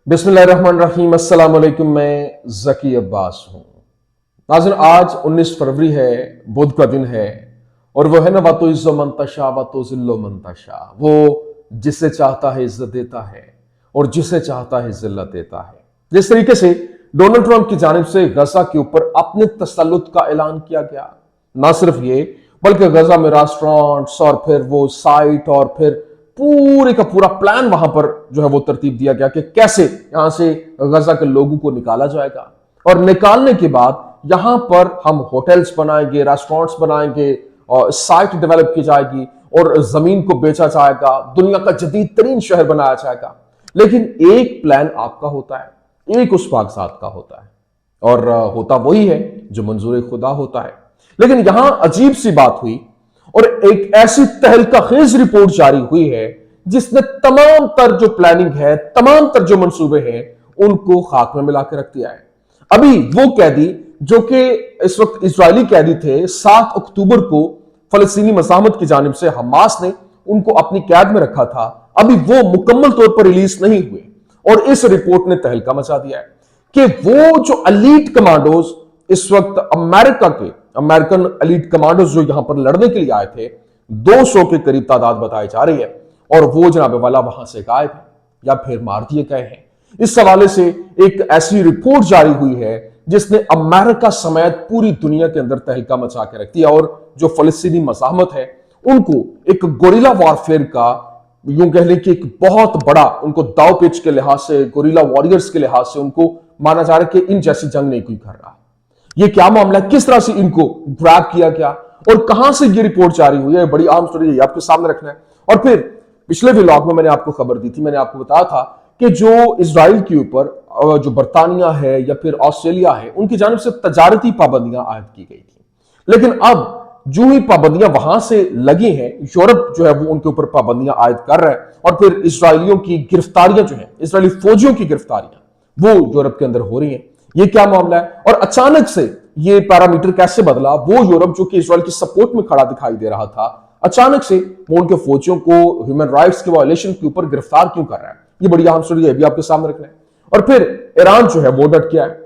बिस्मिल्लाहिर्रहमानिर्रहीम। अस्सलाम वालेकुम। मैं जकी अब्बास हूं। नाज़रीन, आज 19 फरवरी है, बुध का दिन है और वो है ना वातो इज़्ज़ो मंतशा वातो ज़िल्लो मंतशा। वो जिसे चाहता है इज्जत देता है और जिसे चाहता है जिल्लत देता है। जिस तरीके से डोनाल्ड ट्रंप की जानिब से गजा के ऊपर अपने तसल्लुत का ऐलान किया गया, ना सिर्फ ये बल्कि गजा में रेस्टोरेंट्स और फिर वो साइट और फिर पूरे का पूरा प्लान वहां पर जो है वो तरतीब दिया गया कि कैसे यहां से गजा के लोगों को निकाला जाएगा और निकालने के बाद यहां पर हम होटल्स बनाएंगे, रेस्टोरेंट्स बनाएंगे और साइट डेवलप की जाएगी और जमीन को बेचा जाएगा, दुनिया का जदीद तरीन शहर बनाया जाएगा। लेकिन एक प्लान आपका होता है, एक उस पाकजात का होता है और होता वही है जो मंजूर खुदा होता है। लेकिन यहां अजीब सी बात हुई और एक ऐसी तहलका खेज रिपोर्ट जारी हुई है जिसने तमाम तर जो प्लानिंग है, तमाम तर जो मंसूबे हैं, उनको खाक में मिला के रख दिया है। अभी वो कैदी जो कि इस वक्त इजरायली कैदी थे, 7 अक्टूबर को फलस्तीनी मज़ाहमत की जानिब से हमास ने उनको अपनी कैद में रखा था, अभी वो मुकम्मल तौर पर रिलीज नहीं हुए और इस रिपोर्ट ने तहलका मचा दिया है कि वो जो एलीट कमांडोज इस वक्त अमेरिकन एलीट कमांडोज जो यहां पर लड़ने के लिए आए थे, 200 के करीब तादाद बताई जा रही है और वो जनाब वाला वहां से गायब है या फिर मार दिए गए हैं। इस हवाले से एक ऐसी रिपोर्ट जारी हुई है जिसने अमेरिका समेत पूरी दुनिया के अंदर तहलका मचा के रख दिया और जो फलस्तीनी मज़ाहमत है उनको एक गोरिल्ला वॉरफेयर का, यूं कह लें कि एक बहुत बड़ा उनको दाव पेच के लिहाज से, गोरिल्ला वॉरियर्स के लिहाज से उनको माना जा रहा है कि इन जैसी जंग नहीं कोई कर रहा। ये क्या मामला है, किस तरह से इनको ग्रैब किया गया और कहां से ये रिपोर्ट जारी हुई है, बड़ी आम स्टोरी है, आपके सामने रखना है। और फिर पिछले व्लॉग में मैंने आपको खबर दी थी, मैंने आपको बताया था कि जो इजराइल के ऊपर जो बरतानिया है या फिर ऑस्ट्रेलिया है, उनकी जानिब से तजारती पाबंदियां आयद की गई थी। लेकिन अब जो ही पाबंदियां वहां से लगी हैं, यूरोप जो है वो उनके ऊपर पाबंदियां आयद कर रहा है और फिर इसराइलियों की गिरफ्तारियां जो है, इसराइली फौजियों की गिरफ्तारियां वो यूरोप के अंदर हो रही हैं। ये क्या मामला है और अचानक से ये पैरामीटर कैसे बदला? वो यूरोप जो कि इसराइल की सपोर्ट में खड़ा दिखाई दे रहा था, अचानक से वो उनके फौजियों को ह्यूमन राइट्स के वायलेशन के ऊपर गिरफ्तार क्यों कर रहा है? ये बड़ी अहम स्टोरी है, भी आपके सामने रखना है। और फिर ईरान जो है वो डट गया है।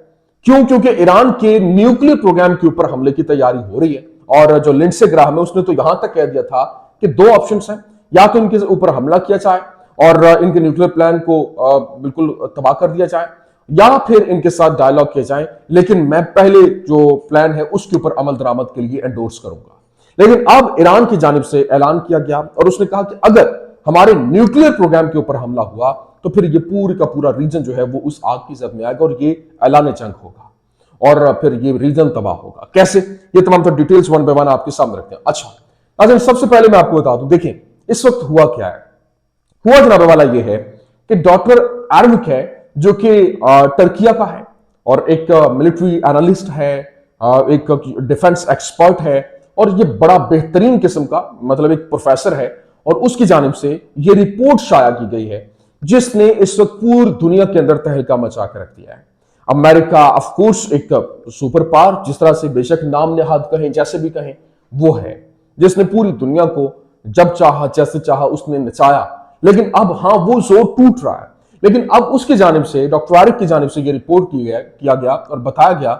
क्यों? क्योंकि ईरान के न्यूक्लियर प्रोग्राम के ऊपर हमले की तैयारी हो रही है और जो लिंडसे ग्राहम है उसने तो यहां तक कह दिया था कि 2 ऑप्शन हैं, या तो इनके ऊपर हमला किया जाए और इनके न्यूक्लियर प्लान को बिल्कुल तबाह कर दिया जाए या फिर इनके साथ डायलॉग किए जाए, लेकिन मैं पहले जो प्लान है उसके ऊपर अमल दरामद के लिए एंडोर्स करूंगा। लेकिन अब ईरान की जानिब से ऐलान किया गया और उसने कहा कि अगर हमारे न्यूक्लियर प्रोग्राम के ऊपर हमला हुआ तो फिर ये पूरी का पूरा रीजन जो है वो उस आग की जद में आएगा और ये ऐलान जंग होगा और फिर ये रीजन तबाह होगा। कैसे? ये तमाम तो डिटेल्स वन बाय वन आपके सामने रखते हैं। अच्छा, सबसे पहले मैं आपको बता दूं, देखिए इस वक्त हुआ क्या है। हुआ जनाब वाला ये है कि डॉक्टर आर्मिक है जो कि टर्किया का है और एक मिलिट्री एनालिस्ट है, एक डिफेंस एक्सपर्ट है और ये बड़ा बेहतरीन किस्म का मतलब एक प्रोफेसर है और उसकी जानिब से ये रिपोर्ट शाया की गई है जिसने इस वक्त पूरी दुनिया के अंदर तहलका मचा कर रख दिया है। अमेरिका ऑफ कोर्स एक सुपर पावर, जिस तरह से बेशक नाम नेहाद कहें, जैसे भी कहें, वो है जिसने पूरी दुनिया को जब चाहा जैसे चाहा उसने नचाया। लेकिन अब हाँ वो जोर टूट रहा है। लेकिन अब उसकी जानिब से, डॉक्टर आरिफ की जानिब से ये रिपोर्ट किया गया और बताया गया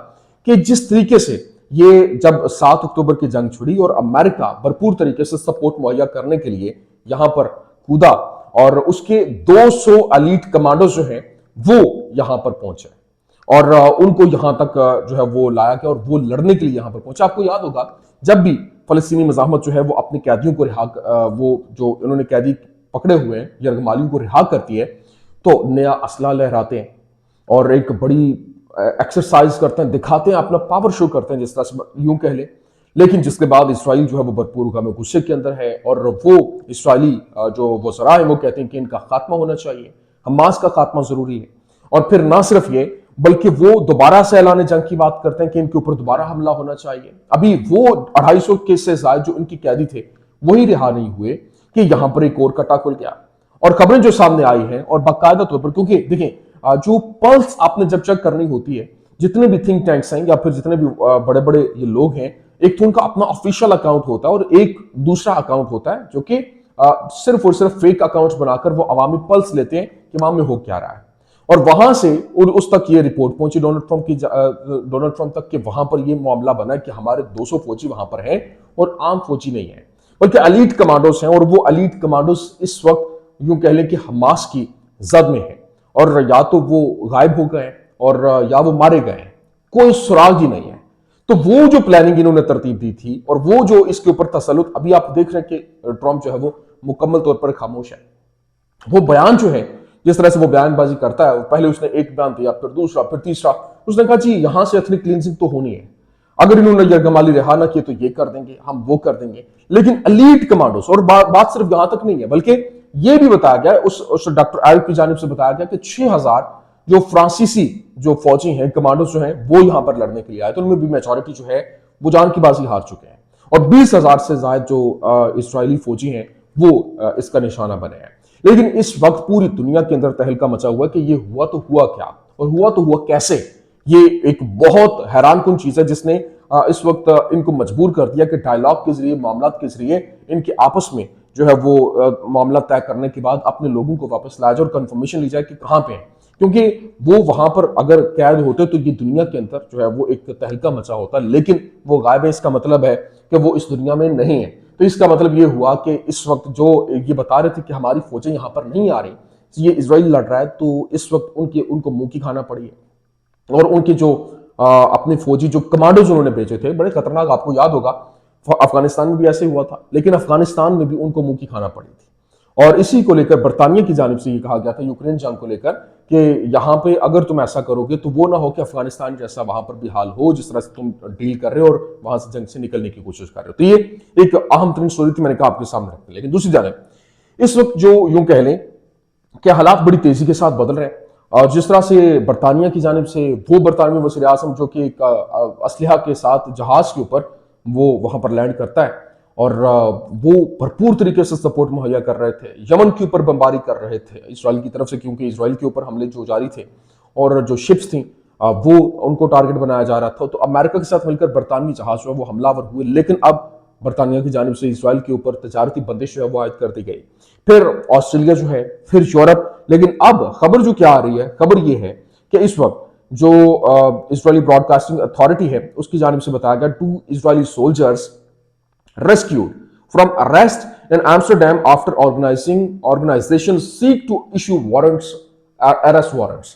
कि जिस तरीके से ये जब 7 अक्टूबर की जंग छिड़ी और अमेरिका भरपूर तरीके से सपोर्ट मुहैया करने के लिए यहां पर कूदा और उसके 200 एलीट कमांडो जो हैं वो यहां पर पहुंचे और उनको यहां तक जो है वो लाया गया और वो लड़ने के लिए यहां पर पहुंचा। आपको याद होगा जब भी फलस्तीनी मज़ाहमत जो है वो अपने कैदियों को वो जो इन्होंने कैदी पकड़े हुए हैं यरगमालियों को रिहा करती है तो नया असला लहराते हैं और एक बड़ी एक्सरसाइज करते हैं, दिखाते हैं, अपना पावर शो करते हैं, जिस तरह से यूं कह ले। लेकिन जिसके बाद इसराइल जो है वो भरपूर गम गुस्से के अंदर है और वो इसराइली जो वज़रा है वो कहते हैं कि इनका खात्मा होना चाहिए, हमास का खात्मा जरूरी है। और फिर ना सिर्फ ये बल्कि वो दोबारा से ऐलान जंग की बात करते हैं कि इनके ऊपर दोबारा हमला होना चाहिए। अभी वो 250 केस से ज्यादा जो इनकी कैदी थे वही रिहा नहीं हुए कि यहां पर एक और कटा खुल गया और खबरें जो सामने आई हैं और बाकायदा तौर पर, क्योंकि देखिए जो पल्स आपने जब चेक करनी होती है, जितने भी थिंक टैंक्स हैं या फिर जितने भी बड़े बड़े ये लोग हैं, एक तो उनका अपना ऑफिशियल अकाउंट होता है और एक दूसरा अकाउंट होता है जो कि सिर्फ और सिर्फ फेक अकाउंट्स बनाकर वो अवामी पल्स लेते हैं कि वहां में हो क्या रहा है। और वहां से उस तक ये रिपोर्ट पहुंची डोनाल्ड ट्रंप तक कि वहां पर ये मामला बना कि हमारे 200 फौजी वहां पर हैं और आम फौजी नहीं है, बल्कि एलीट कमांडोस हैं, और वो एलीट कमांडोस इस वक्त यूं कह लें कि हमास की जद में है, और या तो वो गायब हो गए और या वो मारे गए हैं, कोई सुराग ही नहीं है। तो वो जो प्लानिंग इन्होंने तरतीब दी थी और वो जो इसके ऊपर तसल्लुत, अभी आप देख रहे हैं कि ट्रंप जो है वो मुकम्मल तौर पर खामोश है। वो बयान जो है, जिस तरह से वो बयानबाजी करता है, पहले उसने एक बयान दिया, फिर दूसरा, फिर तीसरा, उसने कहा जी यहां से एथनिक क्लींजिंग तो होनी है, अगर इन्होंने यरगमाली रिहा ना किए तो ये कर देंगे, हम वो कर देंगे। लेकिन एलीट कमांडोस, और बात सिर्फ यहां तक नहीं है, बल्कि ये भी बताया गया, उस डॉक्टर आयुब की जानिब से बताया गया कि 6000 जो फ्रांसीसी जो फौजी हैं, कमांडोस जो हैं, वो यहां पर लड़ने के लिए आए, तो उनमें भी मेजॉरिटी जो है वो जान की बाजी हार चुके हैं, और 20,000 से ज्यादा जो इसराइली फौजी हैं वो इसका निशाना बने हैं। लेकिन इस वक्त पूरी दुनिया के अंदर तहलका मचा हुआ कि ये हुआ तो हुआ क्या, और हुआ तो हुआ कैसे। ये एक बहुत हैरानकुन चीज है जिसने इस वक्त इनको मजबूर कर दिया कि डायलॉग के जरिए, मामला के जरिए इनके आपस में जो है वो मामला तय करने के बाद अपने लोगों को वापस लाया जाए और कंफर्मेशन ली जाए कि कहां पे हैं, क्योंकि वो वहां पर अगर कैद होते तो ये दुनिया के अंदर जो है वो एक तहलका मचा होता, लेकिन वो गायब है। इसका मतलब है कि वो इस दुनिया में नहीं है। तो इसका मतलब ये हुआ कि इस वक्त जो ये बता रहे थे कि हमारी फौजें यहां पर नहीं आ रही, ये इजराइल लड़ रहा है, तो इस वक्त उनको मुंह की खाना पड़ी है। और उनके जो अपने फौजी जो कमांडोज उन्होंने भेजे थे, बड़े खतरनाक, आपको याद होगा अफगानिस्तान में भी ऐसे हुआ था, लेकिन अफगानिस्तान में भी उनको मुंह की खाना पड़ी थी। और इसी को लेकर बरतानिया की जानिब से ये कहा गया था यूक्रेन जंग को लेकर कि यहां पे अगर तुम ऐसा करोगे तो वो ना हो कि अफगानिस्तान जैसा वहां पर भी हाल हो जिस तरह से तुम डील कर रहे हो और वहां से जंग से निकलने की कोशिश कर रहे हो। तो ये एक अहम तरीन स्टोरी थी, मैंने कहा आपके सामने रखते। लेकिन दूसरी जानिब इस वक्त जो यूं कह लें कि हालात बड़ी तेजी के साथ बदल रहे हैं, और जिस तरह से बरतानिया की जानिब से वो बरतानवी वज़ीर आज़म जो कि एक असलहा के साथ जहाज के ऊपर वो वहां पर लैंड करता है, और वो भरपूर तरीके से सपोर्ट मुहैया कर रहे थे, यमन के ऊपर बमबारी कर रहे थे इसराइल की तरफ से, क्योंकि इसराइल के ऊपर हमले जो जारी थे और जो शिप्स थी वो उनको टारगेट बनाया जा रहा था। तो अमेरिका के साथ मिलकर बरतानवी जहाज जो है वो हमलावर हुए, लेकिन अब बरतानिया की जानिब से इसराइल के ऊपर तजारती बंदिश जो है वो आयद कर दी गई, फिर ऑस्ट्रेलिया जो है, फिर यूरोप। लेकिन अब खबर जो क्या आ रही है, खबर ये है कि इस वक्त जो इजरायली ब्रॉडकास्टिंग अथॉरिटी है उसकी जानिब से बताया गया 2 Israeli soldiers rescued from arrest in Amsterdam after organizations seek to issue warrants, arrest warrants।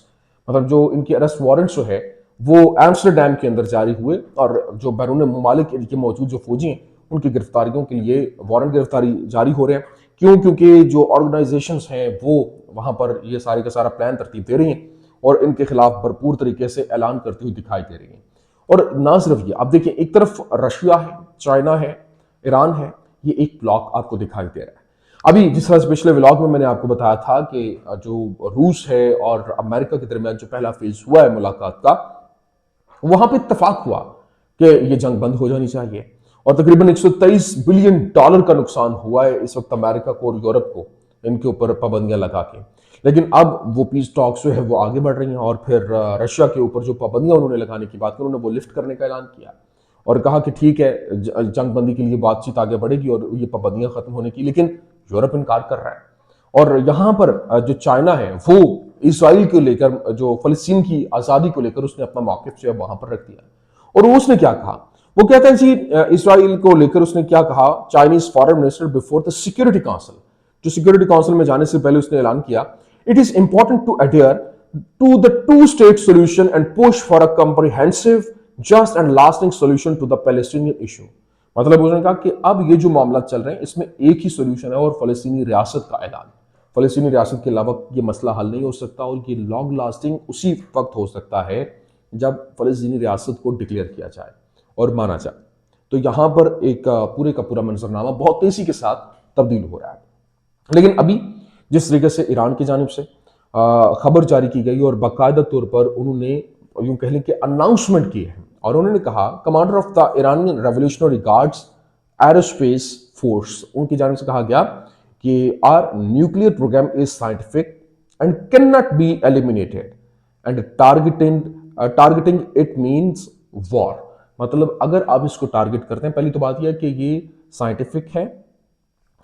मतलब जो इनके अरेस्ट वारंट्स जो है वो एम्स्टरडैम के अंदर जारी हुए, और जो बैरून मुमालिक के मौजूद जो फौजी हैं उनकी गिरफ्तारियों के लिए वारंट गिरफ्तारी जारी हो रहे हैं। क्यों? क्योंकि जो ऑर्गेनाइजेशंस हैं वो वहां पर ये सारे का सारा प्लान तरतीब दे रही हैं और इनके खिलाफ भरपूर तरीके से ऐलान करती हुई दिखाई दे रही हैं। और ना सिर्फ ये, आप देखिए एक तरफ रशिया है, चाइना है, ईरान है, ये एक ब्लॉक आपको दिखाई दे रहा है। अभी जिस तरह से पिछले व्लॉग में मैंने आपको बताया था कि जो रूस है और अमेरिका के दरमियान जो पहला फेज हुआ है मुलाकात का, वहां पे इत्तेफाक हुआ कि ये जंग बंद हो जानी चाहिए, और तकरीबन 123 बिलियन डॉलर का नुकसान हुआ है इस वक्त अमेरिका को और यूरोप को इनके ऊपर पाबंदियां लगा के। लेकिन अब वो पीस टॉक्स जो है वो आगे बढ़ रही हैं, और फिर रशिया के ऊपर जो पाबंदियां उन्होंने लगाने की बात की, उन्होंने वो लिफ्ट करने का ऐलान किया और कहा कि ठीक है, जंग बंदी के लिए बातचीत आगे बढ़ेगी और ये पाबंदियां खत्म होने की। लेकिन यूरोप इनकार कर रहा है, और यहां पर जो चाइना है वो इसराइल को लेकर, जो फलस्तीन की आजादी को लेकर उसने अपना मौक़िफ़ जो है वहां पर रख दिया। और उसने क्या कहा, वो कहता है जी इसराइल को लेकर उसने क्या कहा, Chinese foreign minister before the security council, जो सिक्योरिटी काउंसिल में जाने से पहले उसने ऐलान किया, it is important to adhere to the 2 state solution and push for a comprehensive just and lasting solution to the Palestinian issue. मतलब उसने कहा कि अब ये जो मामला चल रहे हैं इसमें एक ही सोल्यूशन है, और फलस्तीनी रियासत का ऐलान। फलस्तीनी रियासत के अलावा ये मसला हल नहीं हो सकता, और ये लॉन्ग लास्टिंग उसी वक्त हो सकता है जब फलस्तीनी रियासत को डिक्लेयर किया जाए और माना जाए। तो यहां पर एक पूरे का पूरा मंजरनामा बहुत तेजी के साथ तब्दील हो रहा है। लेकिन अभी जिस तरीके से ईरान की जानिब से खबर जारी की गई और बाकायदा तौर पर उन्होंने यूं कह लें कि अनाउंसमेंट की है, और उन्होंने कहा commander of the Iranian revolutionary guards aerospace force, उनकी जानिब से कहा गया कि our nuclear program is scientific and can not be eliminated and targeting it means war. मतलब अगर आप इसको टारगेट करते हैं, पहली तो बात यह है कि ये साइंटिफिक है,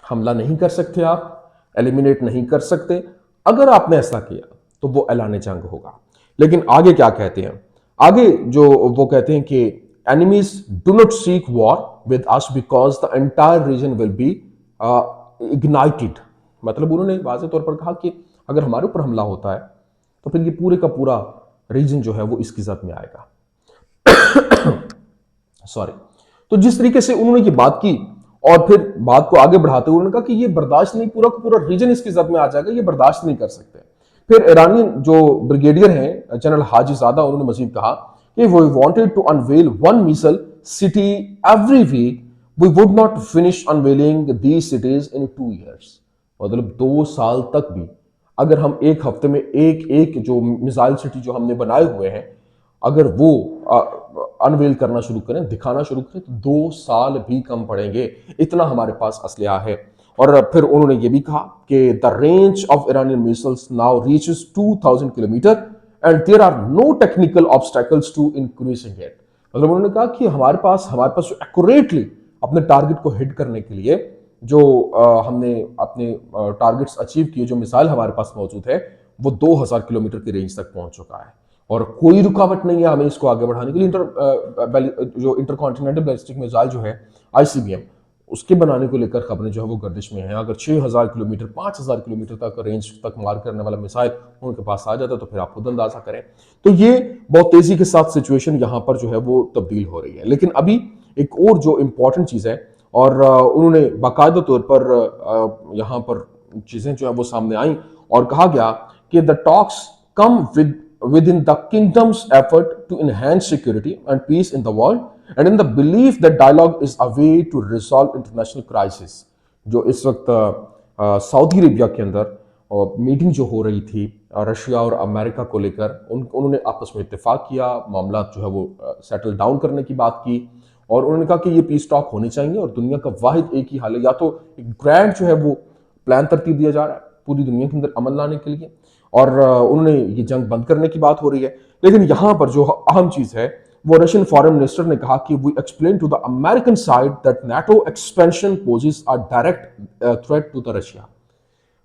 हमला नहीं कर सकते, आप एलिमिनेट नहीं कर सकते। अगर आपने ऐसा किया तो वो ऐलान जंग होगा। लेकिन आगे क्या कहते हैं, आगे जो वो कहते हैं कि enemies do not seek war with us because the entire reason will be ignited. मतलब उन्होंने वाज़ेह तौर पर कहा कि अगर हमारे ऊपर हमला होता है तो फिर ये पूरे का पूरा रीजन जो है वो इसकी जद में आएगा। सॉरी। तो जिस तरीके से उन्होंने ये बात की और फिर बात को आगे बढ़ाते हुए उन्होंने कहा कि ये बर्दाश्त नहीं, पूरा का पूरा रीजन इसकी जद में आ जाएगा, ये बर्दाश्त नहीं कर सकते। फिर ईरानी जो ब्रिगेडियर हैं जनरल हाजीजादा, उन्होंने मजीद कहा कि we wanted to unveil one missile city every week, we would not finish unveiling these cities in 2 years। मतलब 2 साल तक भी अगर हम एक हफ्ते में एक एक जो मिसाइल सिटी जो हमने बनाए हुए हैं अगर वो अनवेल करना शुरू करें, दिखाना शुरू करें, तो 2 साल भी कम पड़ेंगे, इतना हमारे पास असलिया है। और फिर उन्होंने ये भी कहा कि the range of Iranian missiles now reaches 2000 kilometre and there are no technical obstacles to increasing it. मतलब उन्होंने कहा कि हमारे पास जो एक्यूरेटली अपने टारगेट को हिट करने के लिए जो हमने अपने टारगेट्स अचीव किए, जो मिसाइल हमारे पास मौजूद है, वो 2000 किलोमीटर की रेंज तक पहुंच चुका है और कोई रुकावट नहीं है हमें इसको आगे बढ़ाने के लिए। जो इंटरकॉन्टिनेंटल बैलिस्टिक मिसाइल जो है ICBM, उसके बनाने को लेकर खबरें जो है वो गर्दिश में है। अगर 6000 किलोमीटर 5000 किलोमीटर तक रेंज तक मार करने वाला मिसाइल उनके पास आ जाता है तो फिर आप खुद अंदाजा करें। तो ये बहुत तेजी के साथ सिचुएशन यहां पर जो है वो तब्दील हो रही है। लेकिन अभी एक और जो इंपॉर्टेंट चीज है, और उन्होंने बाकायदा तौर पर यहां पर चीजें जो है वो सामने आई और कहा गया कि the talks come within the kingdom's effort to enhance security and peace in the world and in the belief that dialogue is a way to resolve international crisis। जो इस वक्त सऊदी अरेबिया के अंदर मीटिंग जो हो रही थी Russia और अमेरिका को लेकर, उन्होंने आपस में इत्तेफाक किया, मामला जो है वो सेटल डाउन करने की बात की और उन्होंने कहा कि ये पीस टॉक होने चाहिए और दुनिया का वाहिद एक ही हाल है, या तो एक ग्रैंड जो है वो प्लान तरतीब दिया जा रहा है पूरी दुनिया के अंदर अमल लाने के लिए और उन्होंने ये जंग बंद करने की बात हो रही है। लेकिन यहां पर जो अहम चीज है वो रशियन फॉरेन मिनिस्टर ने कहा कि we explain to the American side that NATO expansion poses a direct threat to the Russia.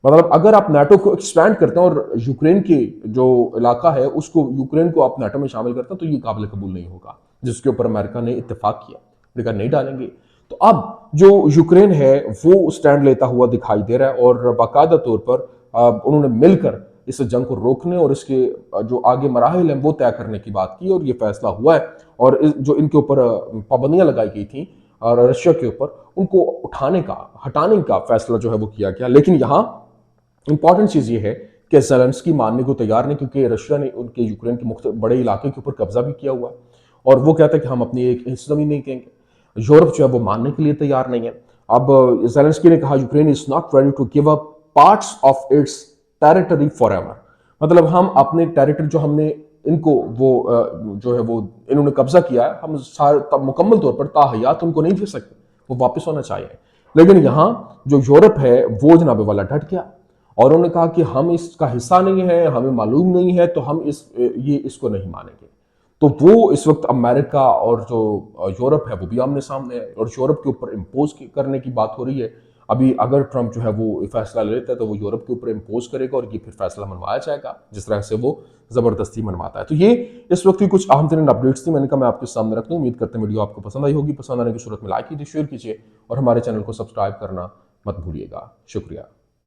मतलब अगर आप नाटो को एक्सपैंड करते हैं और यूक्रेन के जो इलाका है उसको, यूक्रेन को आप नाटो में शामिल करते हैं, तो ये काबिल कबूल नहीं होगा, जिसके ऊपर अमेरिका ने इत्तेफाक किया, लेकिन नहीं डालेंगे। तो अब जो यूक्रेन है वो स्टैंड लेता हुआ दिखाई दे रहा है और बाकायदा तौर पर उन्होंने मिलकर इस जंग को रोकने और इसके जो आगे मराहिल हैं वो तय करने की बात की और ये फैसला हुआ है। और जो इनके ऊपर पाबंदियां लगाई गई थी और रशिया के ऊपर, उनको हटाने का फैसला जो है वो किया गया। लेकिन यहाँ इंपॉर्टेंट चीज ये है कि ज़ेलेंस्की मानने को तैयार नहीं, क्योंकि रशिया ने उनके यूक्रेन के बड़े इलाके के ऊपर कब्जा भी किया हुआ है और वो कहता है कि हम अपनी एक हिस्सा भी नहीं कहेंगे। यूरोप जो है वो मानने के लिए तैयार नहीं है। अब ज़ेलेंस्की ने कहा Ukraine is not ready to give up parts of its territory forever. मतलब हम अपने टेरिटरी जो हमने इनको वो जो है वो इन्होंने कब्जा किया है, हम सारे मुकम्मल तौर पर ताहयात उनको नहीं दे सकते, वो वापस होना चाहिए। लेकिन यहाँ जो यूरोप है वो जनाबे वाला डट गया और उन्होंने कहा कि हम इसका हिस्सा नहीं है, हमें मालूम नहीं है, तो हम इसको नहीं मानेंगे। तो वो इस वक्त अमेरिका और जो यूरोप है वो भी आमने सामने है और यूरोप के ऊपर इम्पोज करने की बात हो रही है। अभी अगर ट्रंप जो है वो फैसला ले लेता है तो वो यूरोप के ऊपर इम्पोज करेगा और ये फिर फैसला मनवाया जाएगा जिस तरह से वो जबरदस्ती मनवाता है। तो ये इस वक्त की कुछ अहम तरीन अपडेट्स थी, मैंने कहा मैं आपके सामने रख दूं। उम्मीद करते हैं वीडियो आपको पसंद आई होगी। पसंद आने की सूरत में लाइक कीजिए, शेयर कीजिए और हमारे चैनल को सब्सक्राइब करना मत भूलिएगा। शुक्रिया।